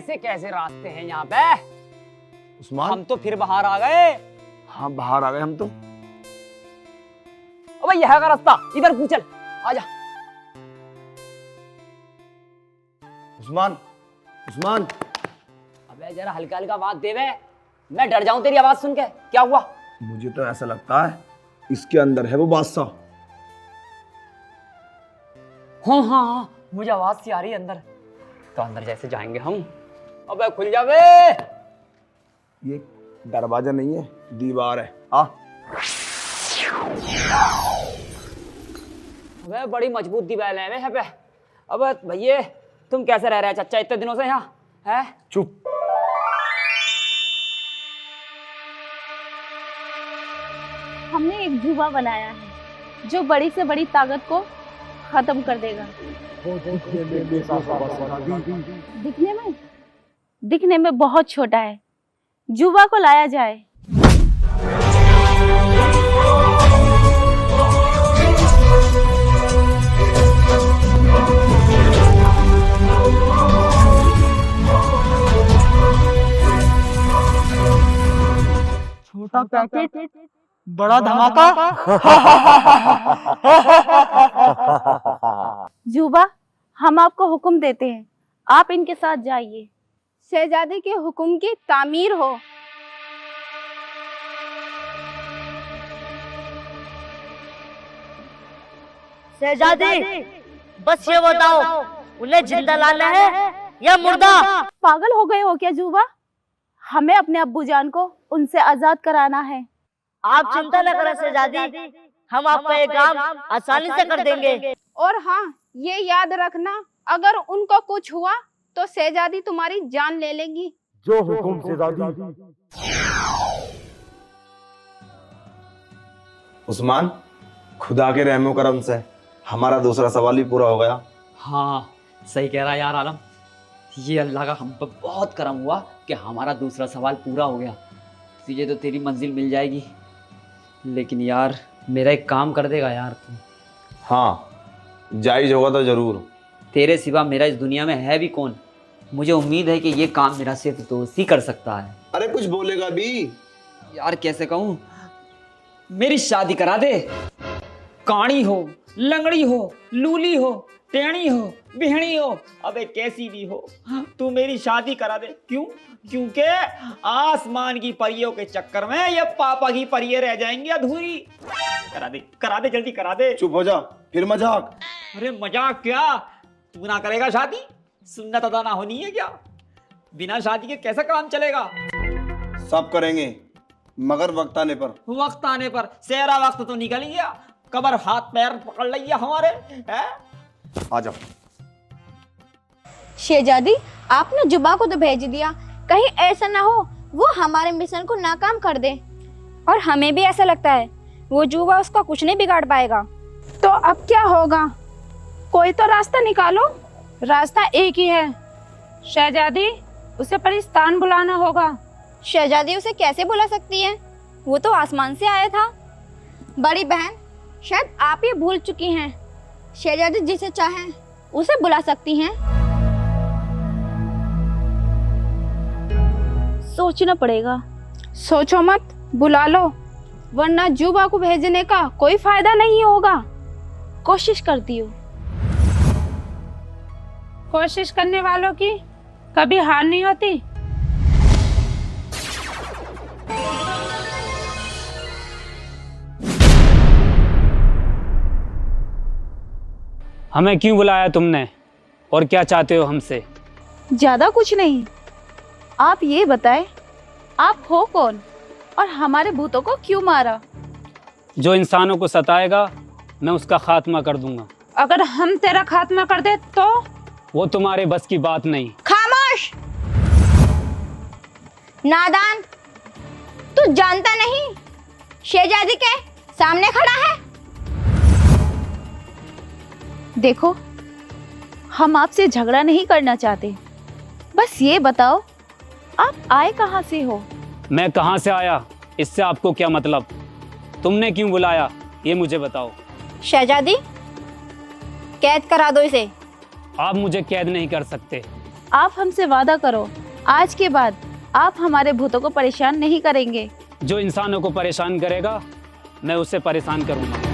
कैसे कैसे रास्ते हैं यहाँ पे। उस्मान, हम तो फिर बाहर आ गए। हाँ बाहर आ गए हम तो। अबे यह का रास्ता, इधर को चल, आजा। उस्मान, उस्मान, अबे जरा हल्का हल्का बात दे बे, मैं डर जाऊं तेरी आवाज सुन के। क्या हुआ? मुझे तो ऐसा लगता है इसके अंदर है वो बादशाह। हाँ हाँ हाँ, मुझे आवाज सी आ रही है अंदर। तो अंदर जैसे जाएंगे हम। अबे खुल जा बे। ये दरवाजा नहीं है, दीवार है। आ अबे बड़ी मजबूत दीवार है यहाँ पे। अबे भैया तुम कैसे रह रहे हैं चच्चा इतने दिनों से यहाँ है? चुप। हमने एक जुआ बनाया है जो बड़ी से बड़ी ताकत को खत्म कर देगा। दिखने में बहुत छोटा है। जुआ को लाया जाए। छोटा पैकेट बड़ा धमाका। जुबा, हम आपको हुक्म देते हैं, आप इनके साथ जाइए। शहजादे के हुक्म की तामीर हो। शहजादी, बस ये बताओ, उन्हें जिंदा लाना है या मुर्दा? पागल हो गए हो क्या जुबा? हमें अपने अब्बू जान को उनसे आजाद कराना है। आप चिंता न करें शहजादी, हम आपका ये काम आसानी से कर देंगे। और हाँ, ये याद रखना, अगर उनको कुछ हुआ तो शहजादी तुम्हारी जान ले लेगी। जो हुक्म शहजादी। उस्मान, खुदा के रहमो करम से हमारा दूसरा सवाल भी पूरा हो गया। हाँ सही कह रहा है यार आलम, ये अल्लाह का हम पर बहुत करम हुआ कि हमारा दूसरा सवाल पूरा हो गया। तुझे तो तेरी मंजिल मिल जाएगी, लेकिन यार मेरा एक काम कर देगा यार तू? हाँ जायज होगा तो जरूर। तेरे सिवा मेरा इस दुनिया में है भी कौन? मुझे उम्मीद है कि ये काम मेरा सिर्फ दोस्त ही कर सकता है। अरे कुछ बोलेगा भी यार कैसे कहूँ, मेरी शादी करा दे। काणी हो, लंगड़ी हो, लूली हो, टेढ़ी हो, बिहड़ी हो, अबे कैसी भी हो, तू मेरी शादी करा दे। क्यों? क्योंकि आसमान की परियों के चक्कर में ये पापा की परियां रह जाएंगी अधूरी। करा दे जल्दी करा दे। चुप हो जा, फिर मजाक। अरे मजाक क्या, तू ना करेगा शादी? सुन्नत अदा ना होनी है क्या? बिना शादी के कैसा काम चलेगा? सब करेंगे मगर वक्त आने पर। वक्त आने पर? सेहरा वक्त तो निकल गया, कबर हाथ पैर पकड़ लिया हमारे है? आ जाओ। शहजादी, आपने जुबा को तो भेज दिया, कहीं ऐसा ना हो वो हमारे मिशन को नाकाम कर दे। और हमें भी ऐसा लगता है वो जुबा उसका कुछ नहीं बिगाड़ पाएगा। तो अब क्या होगा? कोई तो रास्ता निकालो। रास्ता एक ही है शहजादी, उसे परिस्तान बुलाना होगा। शहजादी उसे कैसे बुला सकती है? वो तो आसमान से आया था। बड़ी बहन, शायद आप ये भूल चुकी हैं, शहजादी जिसे चाहें उसे बुला सकती हैं। सोचना पड़ेगा। सोचो मत, बुला लो, वरना जुबा को भेजने का कोई फायदा नहीं होगा। कोशिश करती हूँ। कोशिश करने वालों की कभी हार नहीं होती। हमें क्यों बुलाया तुमने और क्या चाहते हो हमसे? ज्यादा कुछ नहीं, आप ये बताएं, आप हो कौन और हमारे भूतों को क्यों मारा? जो इंसानों को सताएगा मैं उसका खात्मा कर दूंगा। अगर हम तेरा खात्मा कर दे तो? वो तुम्हारे बस की बात नहीं। खामोश नादान, तू जानता नहीं शहजादी के सामने खड़ा है। देखो, हम आपसे झगड़ा नहीं करना चाहते, बस ये बताओ आप आए कहाँ से हो? मैं कहाँ से आया इससे आपको क्या मतलब? तुमने क्यों बुलाया ये मुझे बताओ। शहजादी, कैद करा दो इसे। आप मुझे कैद नहीं कर सकते। आप हमसे वादा करो, आज के बाद आप हमारे भूतों को परेशान नहीं करेंगे। जो इंसानों को परेशान करेगा मैं उससे परेशान करूंगा।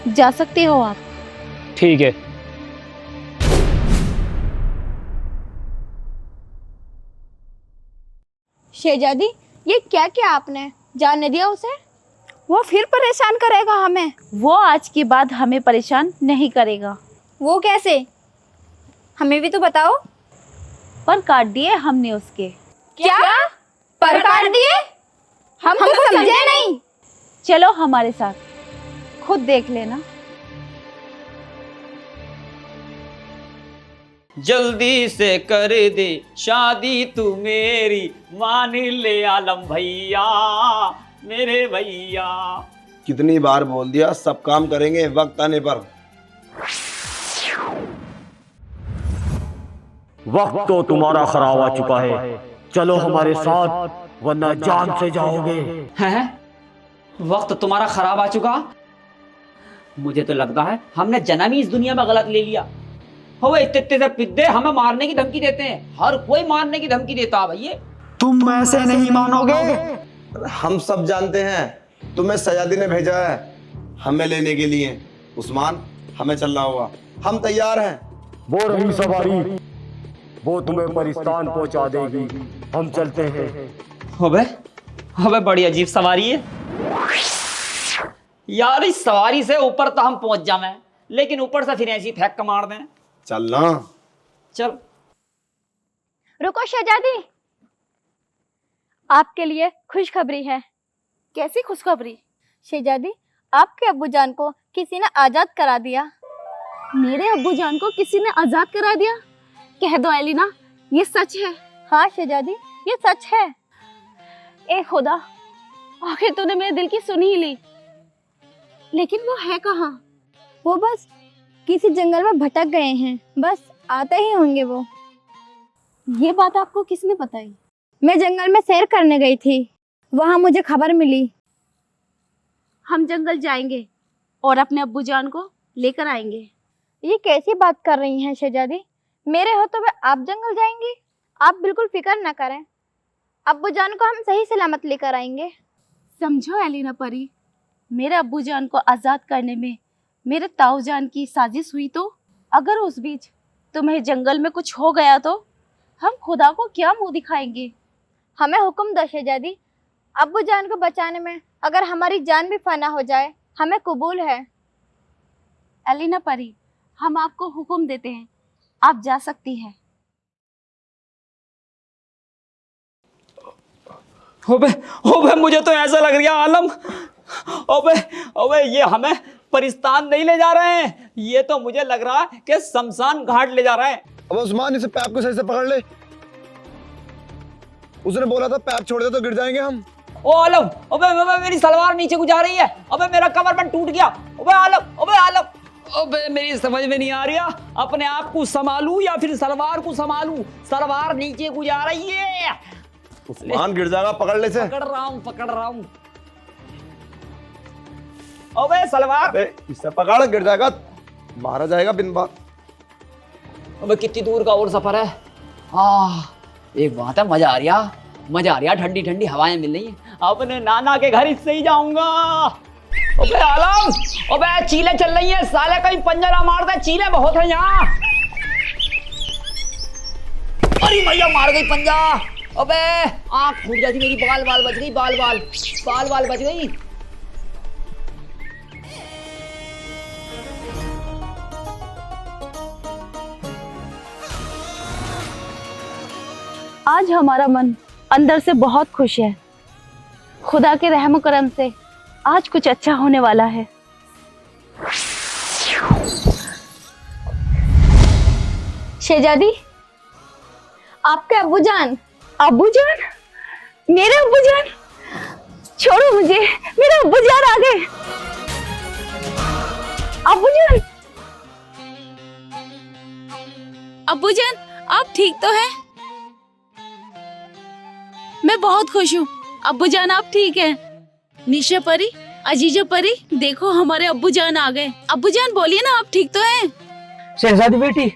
जा सकते हो आप। ठीक है। शहजादी, ये क्या किया आपने? जाने दिया उसे? वो फिर परेशान करेगा हमें। वो आज के बाद हमें परेशान नहीं करेगा। वो कैसे? हमें भी तो बताओ। पर काट दिए हमने उसके। क्या? पर काट दिए? हम तो समझे नहीं। चलो हमारे साथ, खुद देख लेना। जल्दी से कर दे शादी तू मेरी, मान ले आलम भैया, मेरे भैया। कितनी बार बोल दिया, सब काम करेंगे वक्त आने पर। वक्त तो तुम्हारा खराब आ चुका है, चलो हमारे साथ वरना जान से जाओगे। हैं? वक्त तुम्हारा खराब आ चुका? मुझे तो लगता है हमने जन्म ही इस दुनिया में गलत ले लिया। हो इतने से पिद्दे हमें मारने की धमकी देते हैं, हर कोई मारने की धमकी देता है भैया। तुम ऐसे नहीं मानोगे। हम सब जानते हैं तुम्हें सयादी ने भेजा है हमें लेने के लिए। उस्मान, हमें चलना होगा, हम तैयार हैं। वो रही सवारी, वो तुम्हें परिस्तान पहुंचा देगी, हम चलते हैं। अबे बड़ी अजीब सवारी है यार। इस सवारी से ऊपर तो हम पहुंच जावे, लेकिन ऊपर से फिर ऐसी फेंक मार दें। चलना। चल। रुको शहजादी, आपके लिए खुशखबरी है। कैसी खुशखबरी? शहजादी, आपके अब्बूजान को किसी ने आजाद करा दिया। मेरे अब्बूजान को किसी ने आजाद करा दिया? कह दो एलिना, ये सच है? हाँ शहजादी, ये सच है। ए खुदा, आखिर तूने मेरे दिल की सुनी ही ली। लेकिन वो है कहाँ? वो बस किसी जंगल में भटक गए हैं, बस आते ही होंगे वो। ये बात आपको किसने बताई? मैं जंगल में सैर करने गई थी, वहां मुझे खबर मिली। हम जंगल जाएंगे और अपने अब्बूजान को लेकर आएंगे। ये कैसी बात कर रही हैं शहजादी? मेरे होते हुए आप जंगल जाएंगी? आप बिल्कुल फिक्र ना करें, अब्बूजान को हम सही सलामत लेकर आएंगे। समझो एलिना परी, मेरे अब्बूजान को आजाद करने में मेरे ताऊजान की साजिश हुई तो? अगर उस बीच तुम्हें जंगल में कुछ हो गया तो हम खुदा को क्या मुंह दिखाएंगे? हमें हुक्म दो शहजादी, अब्बूजान को बचाने में अगर हमारी जान भी फना हो जाए हमें कबूल है। एलिना परी, हम आपको हुक्म देते हैं, आप जा सकती हैं। ओबे मुझे तो ऐसा लग रहा आलम, ओबे ये हमें परिस्तान नहीं ले जा रहे हैं, ये तो मुझे लग रहा है कि शमशान घाट ले जा रहे हैं। अब उस्मान, इसे पैप को सही से पकड़ ले। उसने बोला था पैप छोड़ दे तो गिर जाएंगे हम। ओ आलम, ओबे मेरी सलवार नीचे को जा रही है, ओबे मेरा कमरबंद टूट गया। ओबे आलम, ओबे मेरी समझ में नहीं आ रहा, अपने आप को संभालूं या फिर सलवार को संभालूं? सलवार नीचे को जा रही है। उस्मान गिर जाएगा, पकड़ ले से। पकड़ रहा हूं। ओबे सलवार, इससे पकड़, गिर जाएगा, मारा जाएगा बिन बात। अबे कितनी दूर का और सफर है। एक बात है, मजा आ रहा, ठंडी ठंडी हवाएं मिल रही हैं। अपने नाना के घर इससे ही जाऊंगा। ओबे आलम, ओबे चीले चल रही हैं, साले कहीं पंजा ना मार दे, चीले बहुत हैं यहाँ। अरे भैया मार गई पंजा। ओबे आंख फूट जाती मेरी, बाल बच गई, बाल बच गई। आज हमारा मन अंदर से बहुत खुश है। खुदा के रहम करम से आज कुछ अच्छा होने वाला है। शहजादी, आपके अब्बूजान। अब्बूजान? मेरे अब्बूजान? छोड़ो मुझे, मेरे अब्बूजान आ गए। अब्बूजान, आप ठीक तो हैं? मैं बहुत खुश हूँ, अब्बू जान आप ठीक हैं? निशा परी, अजीजा परी, देखो हमारे अब्बू जान आ गए। अब्बू जान बोलिए ना, आप ठीक तो हैं? शहजादी बेटी,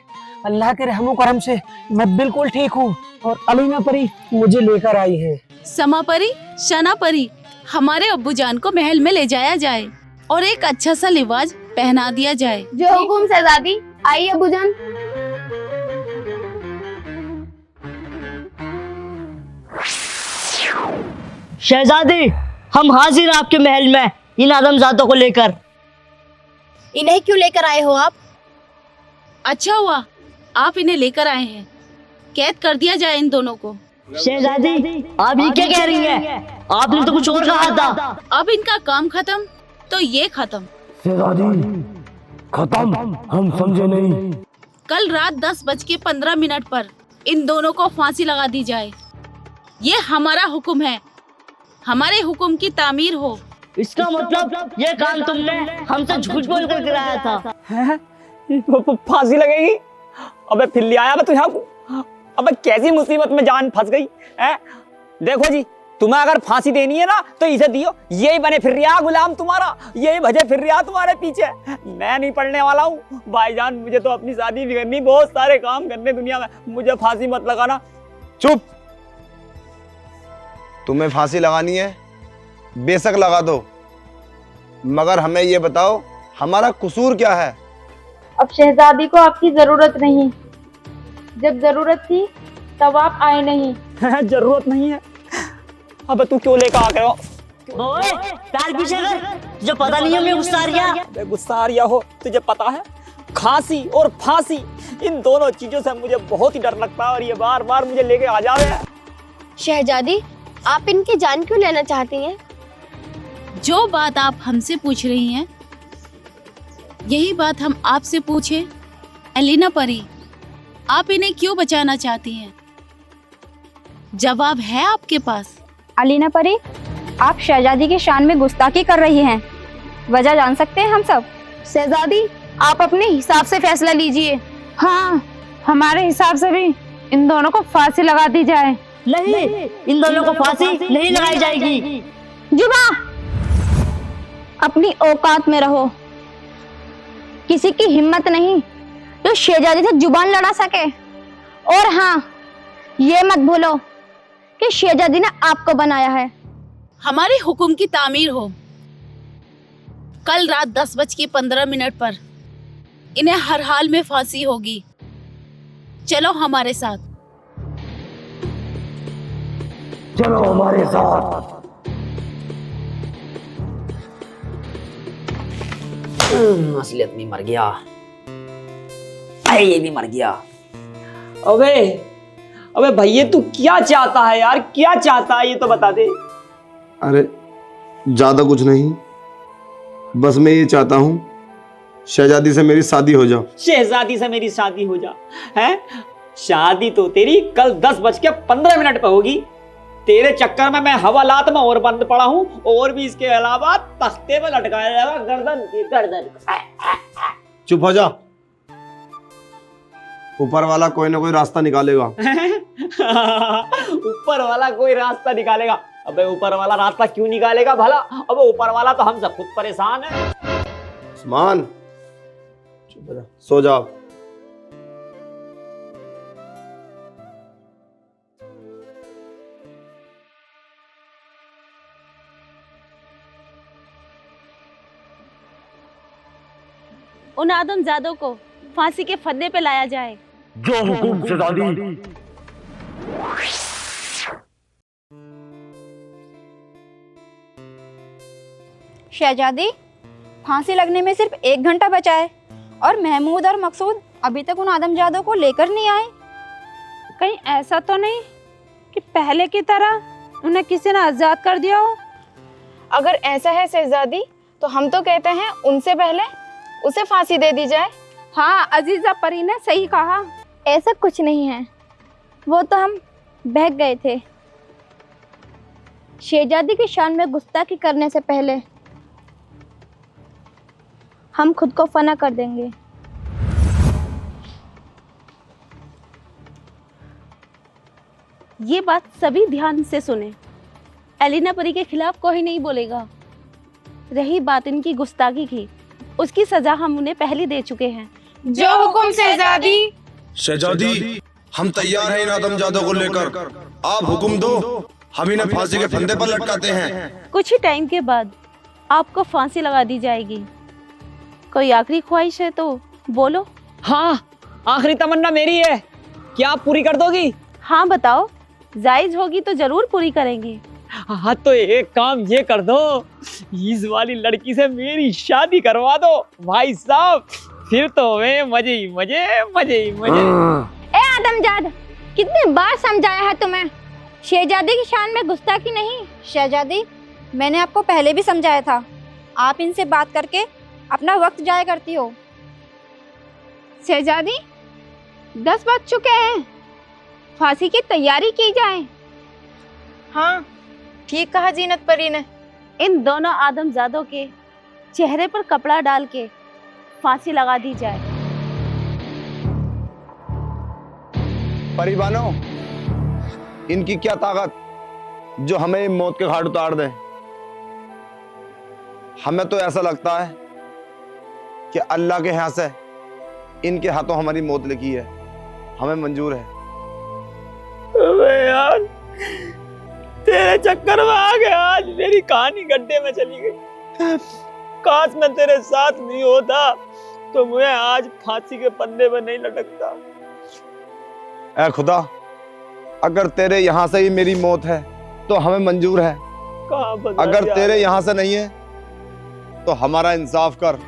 अल्लाह के रहमो करम से मैं बिल्कुल ठीक हूँ और अलीना परी मुझे लेकर आई है। समा परी, शना परी, हमारे अब्बू जान को महल में ले जाया जाए और एक अच्छा सा लिबास पहना दिया जाए। जो हुकुम शहजादी। आइए अब्बूजान। शहजादी, हम हाजिर हैं आपके महल में इन आदमजादों को लेकर। इन्हें क्यों लेकर आए हो आप? अच्छा हुआ आप इन्हें लेकर आए हैं, कैद कर दिया जाए इन दोनों को। शहजादी, आप ये क्या कह रही हैं? आपने तो कुछ और कहा था। अब इनका काम खत्म तो ये खत्म। शहजादी, खत्म? हम समझे नहीं। कल रात 10:15 पर इन दोनों को फांसी लगा दी जाए। ये हमारा हुक्म है, हमारे हुक्म की तामीर हो। इसका मतलब ये काम तुमने हमसे झूठ बोल कर कराया था। फांसी लगेगी? अबे फिर ले आया मैं तुझे को। अबे कैसी मुसीबत में जान फंस गई है। देखो जी, तुम्हें अगर फांसी देनी है ना तो इसे दियो। यही बने फिर रिया गुलाम तुम्हारा, यही भजे फिर रिया तुम्हारे पीछे। मैं नहीं पढ़ने वाला हूँ भाईजान, मुझे तो अपनी शादी भी करनी, बहुत सारे काम करने दुनिया में, मुझे फांसी मत लगाना। चुप। तुम्हें फांसी लगानी है बेशक लगा दो, मगर हमें ये बताओ हमारा कसूर क्या है? अब शहजादी को आपकी जरूरत नहीं, जब जरूरत थी तब आप आए नहीं। जरूरत नहीं है? अबे तू क्यों लेकर आ गया? ओए, पैर पीछे कर, तुझे पता नहीं है मैं गुस्सा आ रहा। अबे गुस्सा आ रहा हो, तुझे पता है खांसी और फांसी इन दोनों चीजों से मुझे बहुत ही डर लगता है और ये बार बार मुझे लेके आ जावे। शहजादी, आप इनकी जान क्यों लेना चाहती हैं? जो बात आप हमसे पूछ रही हैं, यही बात हम आपसे पूछे। अलीना परी, आप इन्हें क्यों बचाना चाहती हैं? जवाब है आपके पास? अलीना परी, आप शहजादी की शान में गुस्ताखी कर रही हैं, वजह जान सकते हैं हम सब? शहजादी, आप अपने हिसाब से फैसला लीजिए। हाँ, हमारे हिसाब से भी इन दोनों को फांसी लगा दी जाए। नहीं, इन दोनों को फांसी नहीं लगाई जाएगी। जुबा, अपनी औकात में रहो। किसी की हिम्मत नहीं जो शहजादी से जुबान लड़ा सके। और हाँ, ये मत भूलो कि शहजादी ने आपको बनाया है। हमारे हुक्म की तामीर हो। कल रात 10:15 पर इन्हें हर हाल में फांसी होगी। चलो हमारे साथ। चलो हमारे साथ। असलियत में मर गया। अरे ये भी मर गया। अबे अबे भैया तू क्या चाहता है यार, क्या चाहता है ये तो बता दे। अरे ज्यादा कुछ नहीं, बस मैं ये चाहता हूँ शहजादी से मेरी शादी हो जाओ। शहजादी से मेरी शादी हो जा है? शादी तो तेरी कल 10:15 पे होगी। तेरे चक्कर में मैं हवालात में और बंद पड़ा हूँ, और भी इसके अलावा तख्ते पे लटकाया जाएगा गर्दन की गर्दन। चुप हो जा, ऊपर वाला कोई ना कोई रास्ता निकालेगा। ऊपर वाला कोई रास्ता निकालेगा? अबे ऊपर वाला रास्ता क्यों निकालेगा भला? अबे ऊपर वाला तो हम सब खुद परेशान है। उस्मान, चुप हो जा, सो जाओ। उन आदमजादों को फांसी के फंदे पे लाया जाए। जो हुकुम शहजादी। शहजादी, फांसी लगने में सिर्फ 1 घंटा बचा है और महमूद और मकसूद अभी तक उन आदमजादों को लेकर नहीं आए। कहीं ऐसा तो नहीं कि पहले की तरह उन्हें किसी ने आजाद कर दिया हो? अगर ऐसा है शहजादी, तो हम तो कहते हैं उनसे पहले उसे फांसी दे दी जाए। हाँ, अजीजा परी ने सही कहा। ऐसा कुछ नहीं है, वो तो हम बहक गए थे। शहजादी की शान में गुस्ताखी करने से पहले हम खुद को फना कर देंगे। ये बात सभी ध्यान से सुने। एलिना परी के खिलाफ कोई नहीं बोलेगा। रही बात इनकी गुस्ताखी की, उसकी सजा हम उन्हें पहले दे चुके हैं। जो हुकुम शहजादी। शहजादी, हम तैयार हैं इन आदमजादों को लेकर। आप हुक्म दो, हम इन्हें फांसी के फंदे पर लटकाते हैं। कुछ ही टाइम के बाद आपको फांसी लगा दी जाएगी। कोई आखिरी ख्वाहिश है तो बोलो। हाँ, आखिरी तमन्ना मेरी है, क्या आप पूरी कर दोगी? हाँ बताओ, जायज होगी तो जरूर पूरी करेंगे। हाँ तो एक काम ये कर दो, इस वाली लड़की से मेरी शादी करवा दो भाई साहब, फिर तो वे मजे ही मजे, मजे ही मजे। ए आदमजाद, कितनी बार समझाया है तुम्हें, शहजादी की शान में गुस्ताखी नहीं। शहजादी, मैंने आपको पहले भी समझाया था, आप इनसे बात करके अपना वक्त जाया करती हो। शहजादी, 10 बज चुके हैं, फांसी की तैयारी की जाए। हाँ, ठीक कहा जीनत परी ने। इन दोनों आदमजादों के चेहरे पर कपड़ा डाल के फांसी लगा दी जाए। परिवानों, इनकी क्या ताकत जो हमें मौत के घाट उतार दे। हमें तो ऐसा लगता है कि अल्लाह के यहाँ से इनके हाथों हमारी मौत लिखी है, हमें मंजूर है। अबे यार, तेरे चक्कर में आ गया, आज मेरी कहानी गड्ढे में चली गई। काश मैं तेरे साथ नहीं होता तो मैं आज फांसी के फंदे में नहीं लटकता। ऐ खुदा, अगर तेरे यहाँ से ही मेरी मौत है तो हमें मंजूर है, कहाँ बदला अगर जा तेरे रहा है? यहाँ से नहीं है तो हमारा इंसाफ कर।